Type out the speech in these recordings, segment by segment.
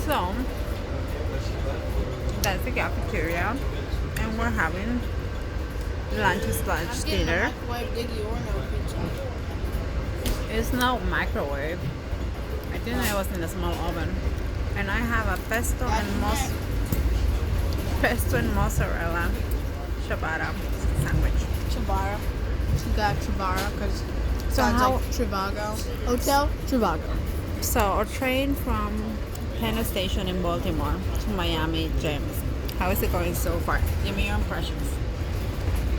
So that's the cafeteria, and we're having lunch slash dinner. It's not microwave. I think I was in a small oven, and I have a pesto and mozzarella ciabatta sandwich. Ciabatta. You got ciabatta because it So sounds how- like Trivago. Hotel Trivago. So our train from Penn Station in Baltimore to Miami, James. How is it going so far? Give me your impressions.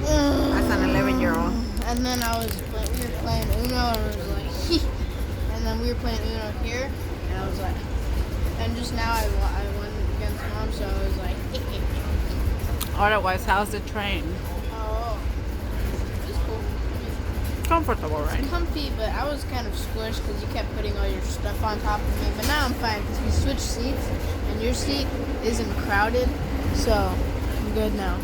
As an 11-year-old. And then we were playing Uno, and it was like, and then we were playing Uno here, and I was like, and just now I won against Mom, so I was like, Otherwise, how's the train? oh, it's cool. Comfortable, right? Comfy, but I was kind of squished because you kept putting all your stuff on top of me. But now I'm fine because we switched seats, and your seat isn't crowded, so I'm good now.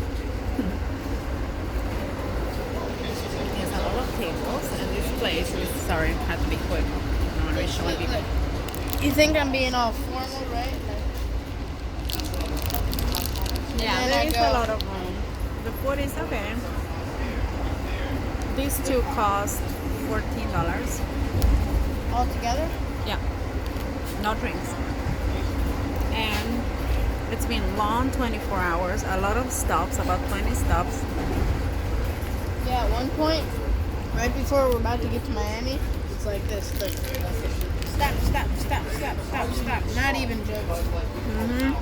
There's a lot of tables, and this place is, sorry, had to be quick. I want to show people. You think I'm being all formal, right? Yeah, And there I is go- a lot of room. The food is okay. These two cost $14. All together? Yeah, no drinks. And it's been long 24 hours, a lot of stops, about 20 stops. Yeah, at one point, right before we're about to get to Miami, it's like this. Look. Stop. Not even joking.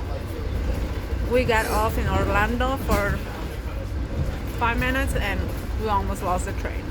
We got off in Orlando for 5 minutes and we almost lost the train.